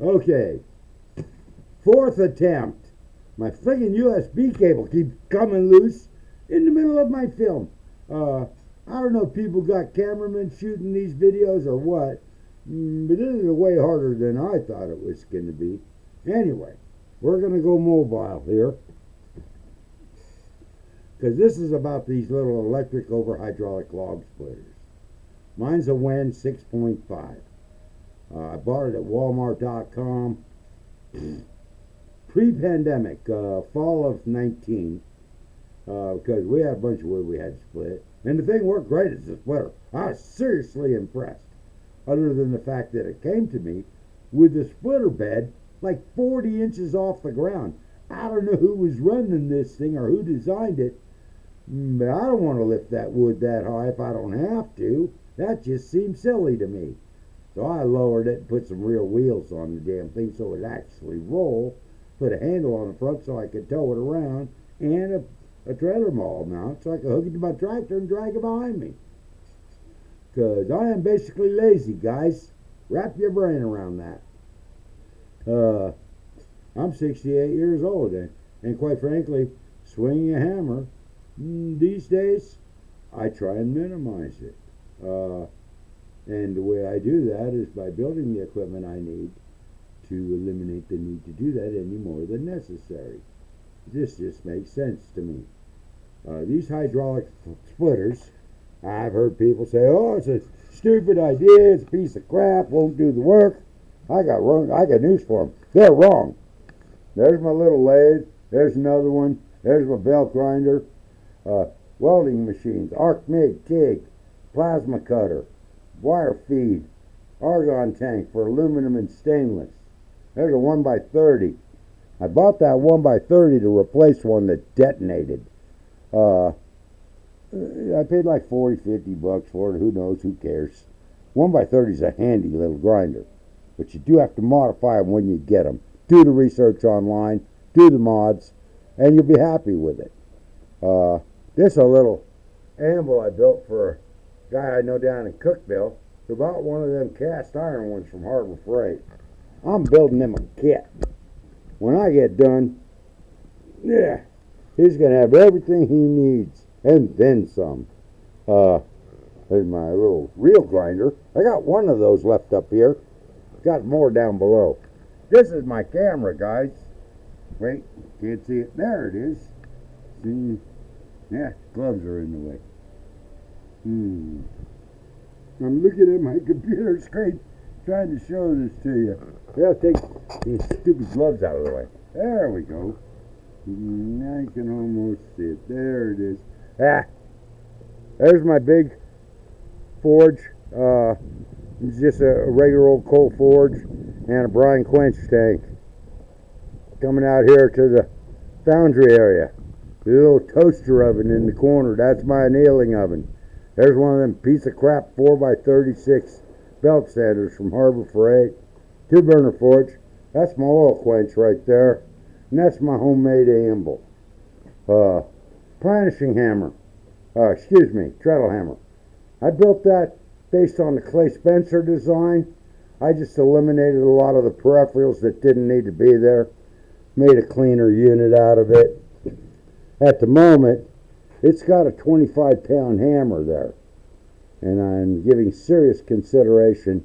Okay, fourth attempt. My friggin' USB cable keeps coming loose in the middle of my film. I don't know if people got cameramen shooting these videos or what, but this is way harder than I thought it was going to be. Anyway, we're going to go mobile here, because this is about these little electric over hydraulic log splitters. Mine's a Wen 6.5. I bought it at Walmart.com. Pre-pandemic, fall of 19, because we had a bunch of wood we had to split. And the thing worked great as a splitter. I was seriously impressed, other than the fact that it came to me with the splitter bed like 40 inches off the ground. I don't know who was running this thing or who designed it, but I don't want to lift that wood that high if I don't have to. That just seems silly to me. So I lowered it and put some real wheels on the damn thing so it would actually roll. Put a handle on the front so I could tow it around, and a trailer maul mount so I could hook it to my tractor and drag it behind me. Because I am basically lazy, guys. Wrap your brain around that. I'm 68 years old, and quite frankly, swinging a hammer, these days, I try and minimize it. And the way I do that is by building the equipment I need to eliminate the need to do that any more than necessary. This just makes sense to me. These hydraulic splitters, I've heard people say, oh, it's a stupid idea, it's a piece of crap, won't do the work. I got news for them. They're wrong. There's my little lathe, there's another one, there's my belt grinder, welding machines, arc MIG, TIG, plasma cutter, wire feed, argon tank for aluminum and stainless. There's a 1x30. I bought that 1x30 to replace one that detonated. I paid like 40, 50 bucks for it. Who knows? Who cares? 1x30 is a handy little grinder. But you do have to modify them when you get them. Do the research online. Do the mods. And you'll be happy with it. This is a little anvil I built for a guy I know down in Cookville. Who bought one of them cast iron ones from Harbor Freight. I'm building him a kit. When I get done, yeah, he's going to have everything he needs, and then some. There's my little reel grinder. I got one of those left up here. Got more down below. This is my camera, guys. Wait, can't see it. There it is. See? Yeah, gloves are in the way. I'm looking at my computer screen trying to show this to you. Yeah, take these stupid gloves out of the way. There we go. Now you can almost see it. There it is. There's my big forge. It's just a regular old coal forge and a brine quench tank. Coming out here to the foundry area. The little toaster oven in the corner. That's my annealing oven. There's one of them piece of crap 4x36 belt sanders from Harbor Freight. 2-burner forge. That's my oil quench right there. And that's my homemade anvil. Planishing hammer. Treadle hammer. I built that based on the Clay Spencer design. I just eliminated a lot of the peripherals that didn't need to be there. Made a cleaner unit out of it. At the moment, it's got a 25-pound hammer there. And I'm giving serious consideration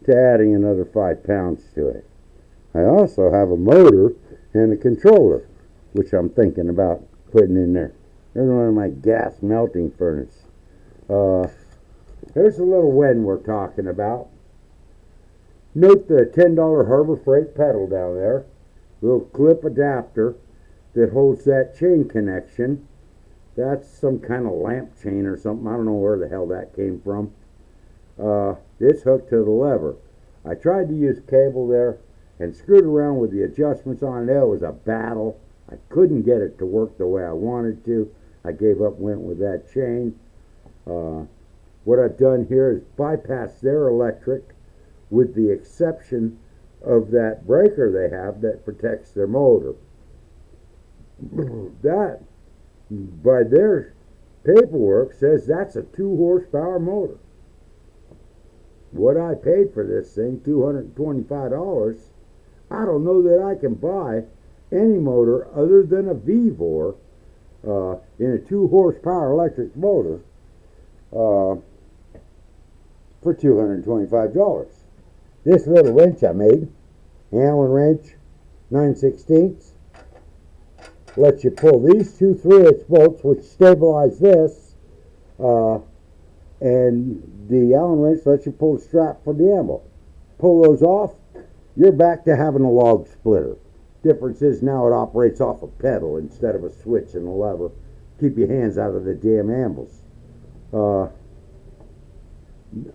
to adding another 5 pounds to it. I also have a motor and a controller, which I'm thinking about putting in there. There's one of my gas melting furnace. Here's the little Wen we're talking about. Note the $10 Harbor Freight pedal down there. Little clip adapter that holds that chain connection. That's some kind of lamp chain or something. I don't know where the hell that came from. It's hooked to the lever. I tried to use cable there and screwed around with the adjustments on it. It was a battle. I couldn't get it to work the way I wanted to. I gave up and went with that chain. What I've done here is bypass their electric with the exception of that breaker they have that protects their motor. That, by their paperwork, says that's a 2-horsepower motor. What I paid for this thing, $225, I don't know that I can buy any motor other than a VEVOR in a 2 horsepower electric motor for $225. This little wrench I made, Allen wrench, 9/16, lets you pull these two 3/8 bolts, which stabilize this, and the Allen wrench lets you pull the strap for the anvil. Pull those off, you're back to having a log splitter. Difference is now it operates off a pedal instead of a switch and a lever. Keep your hands out of the damn anvils.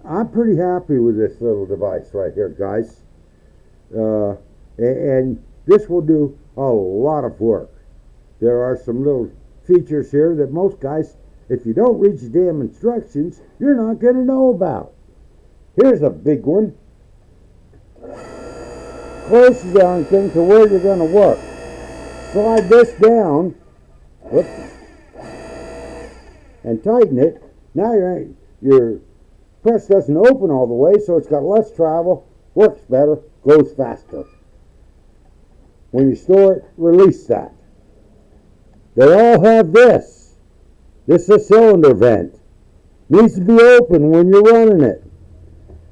I'm pretty happy with this little device right here, guys. And this will do a lot of work. There are some little features here that most guys, if you don't read the damn instructions, you're not going to know about. Here's a big one. Close the darn thing to where you're going to work. Slide this down, whoops, and tighten it. Now your press doesn't open all the way, so it's got less travel, works better, goes faster. When you store it, release that. They all have this. This is a cylinder vent. Needs to be open when you're running it.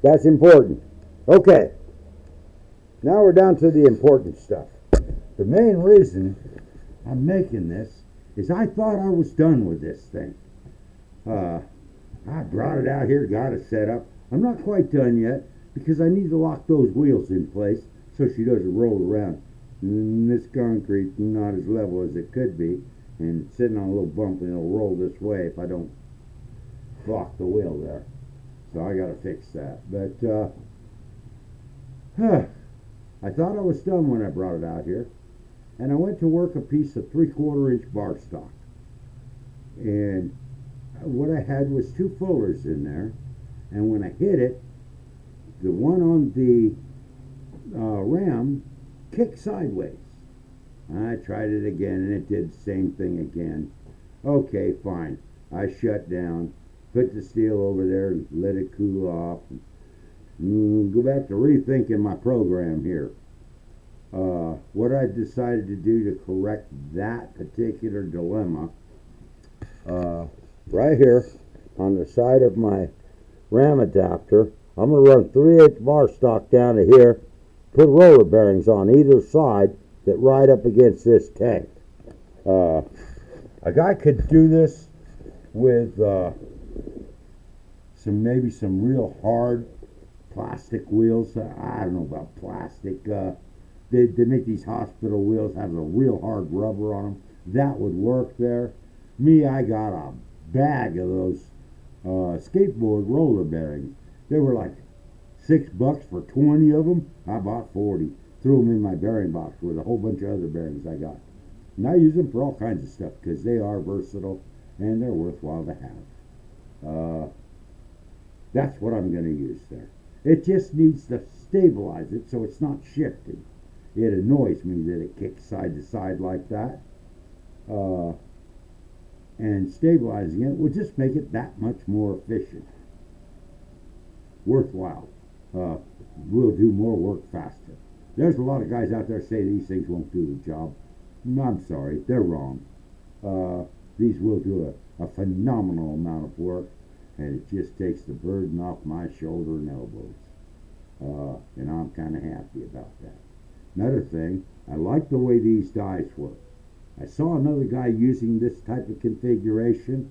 That's important. Okay. Now we're down to the important stuff. The main reason I'm making this is I thought I was done with this thing. I brought it out here, got it set up. I'm not quite done yet because I need to lock those wheels in place so she doesn't roll around. This concrete not as level as it could be, and it's sitting on a little bump, and it'll roll this way if I don't lock the wheel there. So I got to fix that. But I thought I was done when I brought it out here, and I went to work a piece of 3/4 inch bar stock, and what I had was 2 fullers in there, and when I hit it, the one on the ram kicked sideways. I tried it again, and it did the same thing again. Okay, fine. I shut down, put the steel over there, and let it cool off. Go back to rethinking my program here. What I decided to do to correct that particular dilemma, right here on the side of my ram adapter, I'm going to run 3/8 bar stock down to here, put roller bearings on either side that ride up against this tank. A guy could do this with maybe some real hard plastic wheels. I don't know about plastic. They make these hospital wheels have a real hard rubber on them. That would work there. Me, I got a bag of those skateboard roller bearings. They were like $6 for 20 of them. I bought 40. Threw them in my bearing box with a whole bunch of other bearings I got. And I use them for all kinds of stuff because they are versatile and they're worthwhile to have. That's what I'm going to use there. It just needs to stabilize it so it's not shifting. It annoys me that it kicks side to side like that. And stabilizing it will just make it that much more efficient. Worthwhile. We'll do more work faster. There's a lot of guys out there say these things won't do the job. I'm sorry, they're wrong. These will do a phenomenal amount of work, and it just takes the burden off my shoulder and elbows. And I'm kind of happy about that. Another thing, I like the way these dies work. I saw another guy using this type of configuration.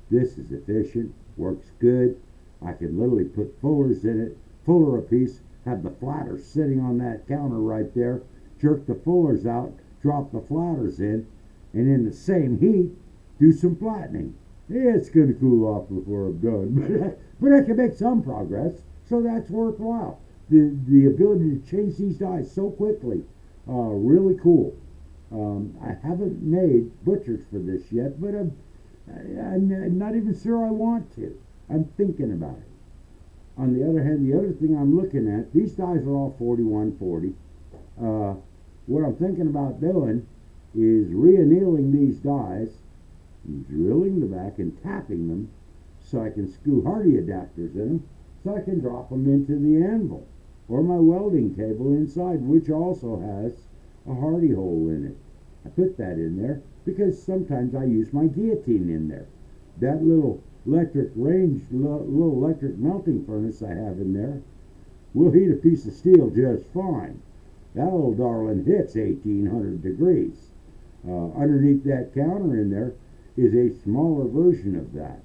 This is efficient, works good. I can literally put fullers in it, fuller apiece, have the flatters sitting on that counter right there, jerk the fullers out, drop the flatters in, and in the same heat, do some flattening. Yeah, it's going to cool off before I'm done, but I can make some progress, so that's worthwhile. The ability to change these dies so quickly, really cool. I haven't made butchers for this yet, but I'm not even sure I want to. I'm thinking about it. On the other hand, the other thing I'm looking at, these dies are all 4140. What I'm thinking about doing is re-annealing these dies, drilling the back and tapping them so I can screw Hardy adapters in them so I can drop them into the anvil. or my welding table inside, which also has a hardy hole in it. I put that in there because sometimes I use my guillotine in there. That little little electric melting furnace I have in there will heat a piece of steel just fine. That little darling hits 1800 degrees. Underneath that counter in there is a smaller version of that.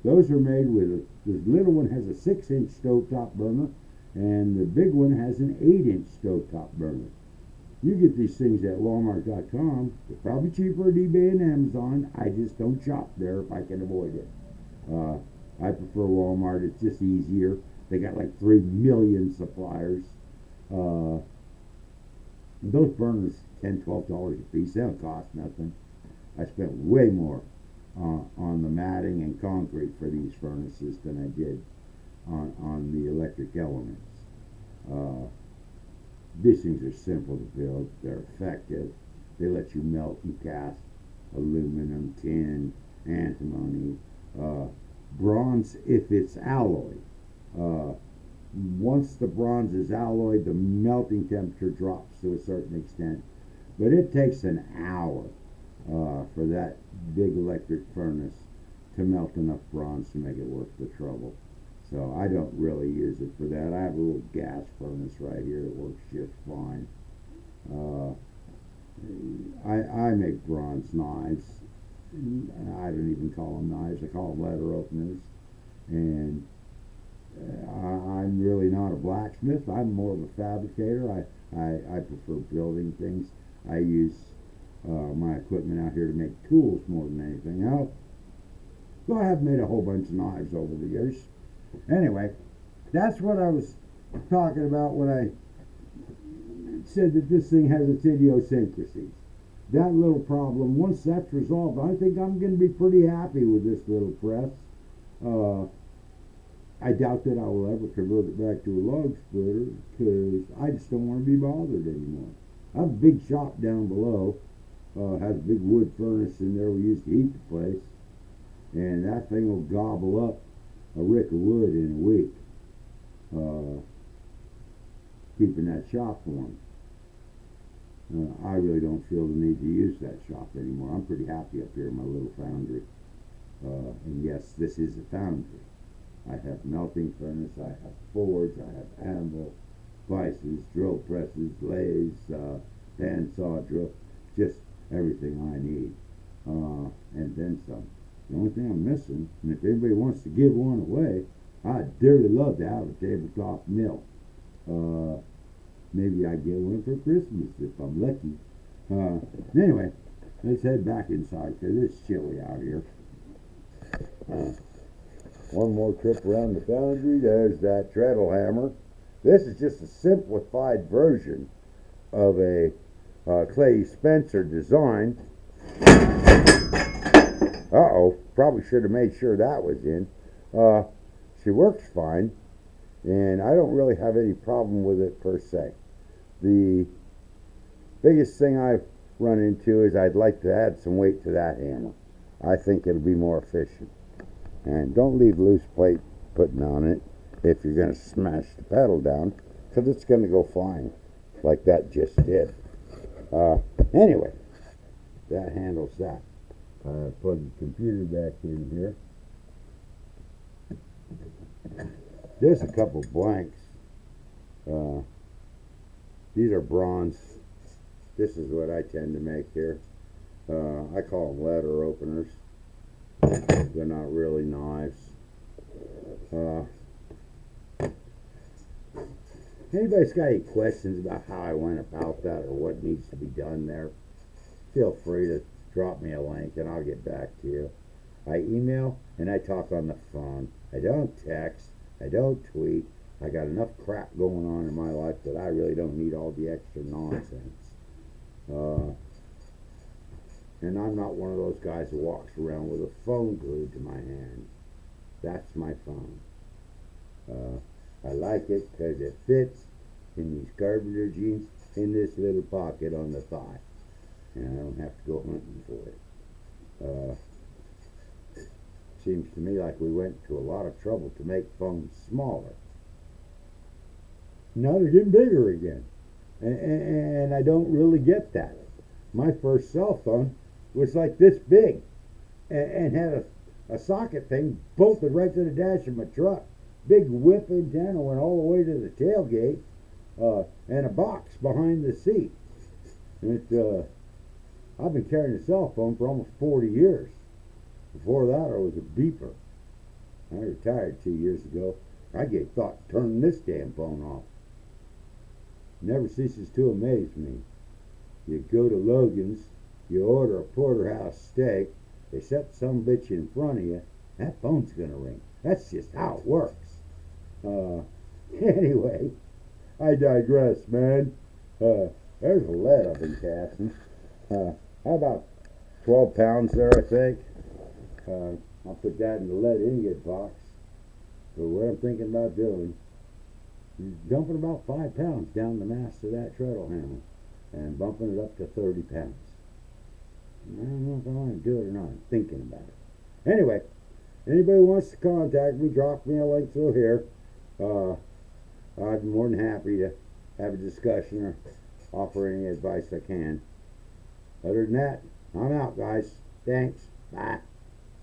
Those are made with, the little one has a 6-inch stovetop burner, and the big one has an 8-inch stovetop burner. You get these things at Walmart.com. They're probably cheaper at eBay and Amazon. I just don't shop there if I can avoid it. I prefer Walmart. It's just easier. They got like 3 million suppliers. Those burners, $10, $12 a piece. They don't cost nothing. I spent way more on the matting and concrete for these furnaces than I did on the electric elements. These things are simple to build. They're effective. They let you melt and cast aluminum, tin, antimony, bronze if it's alloy. Once the bronze is alloyed, the melting temperature drops to a certain extent. But it takes an hour for that big electric furnace to melt enough bronze to make it worth the trouble. So I don't really use it for that. I have a little gas furnace right here that works just fine. I make bronze knives. I don't even call them knives. I call them letter openers. And I'm really not a blacksmith. I'm more of a fabricator. I prefer building things. I use my equipment out here to make tools more than anything else. So I have made a whole bunch of knives over the years. Anyway, that's what I was talking about when I said that this thing has its idiosyncrasies. That little problem, once that's resolved, I think I'm going to be pretty happy with this little press. I doubt that I will ever convert it back to a log splitter because I just don't want to be bothered anymore. I have a big shop down below. Has a big wood furnace in there we used to heat the place. And that thing will gobble up a rick of wood in a week. Keeping that shop warm. I really don't feel the need to use that shop anymore. I'm pretty happy up here in my little foundry. And yes, this is a foundry. I have melting furnace, I have forge, I have anvil, vices, drill presses, lathes, bandsaw drill, just everything I need, and then some. The only thing I'm missing, and if anybody wants to give one away, I'd dearly love to have a tabletop mill. Maybe I get one for Christmas if I'm lucky. Anyway, let's head back inside because it's chilly out here. One more trip around the foundry. There's that treadle hammer. This is just a simplified version of a Clay Spencer design. Uh-oh, probably should have made sure that was in. She works fine, and I don't really have any problem with it per se. The biggest thing I've run into is I'd like to add some weight to that hammer. I think it'll be more efficient. And don't leave loose plate putting on it if you're going to smash the pedal down, because it's going to go flying like that just did. Anyway, that handles that. Plug the computer back in here. There's a couple blanks. These are bronze. This is what I tend to make here. I call them letter openers. They're not really knives. Anybody's got any questions about how I went about that or what needs to be done there, feel free to drop me a link and I'll get back to you. I email and I talk on the phone. I don't text. I don't tweet. I got enough crap going on in my life that I really don't need all the extra nonsense. And I'm not one of those guys who walks around with a phone glued to my hand. That's my phone. I like it because it fits in these carpenter jeans in this little pocket on the thigh. And I don't have to go hunting for it. Seems to me like we went to a lot of trouble to make phones smaller. Now they're getting bigger again. And I don't really get that. My first cell phone was like this big and had a socket thing bolted right to the dash of my truck. Big whip antenna went all the way to the tailgate, and a box behind the seat. I've been carrying a cell phone for almost 40 years. Before that, I was a beeper. I retired 2 years ago. I gave thought to turning this damn phone off. Never ceases to amaze me. You go to Logan's, you order a porterhouse steak, they set some bitch in front of you, that phone's gonna ring. That's just how it works. Anyway, I digress, man. There's a lead I've been casting. About 12 pounds there, I think. I'll put that in the lead ingot box. So what I'm thinking about doing is dumping about 5 pounds down the mast of that treadle handle and bumping it up to 30 pounds. I don't know if I want to do it or not. I'm thinking about it. Anyway, anybody wants to contact me, drop me a link through here. I'd be more than happy to have a discussion or offer any advice I can. Other than that, I'm out, guys. Thanks. Bye.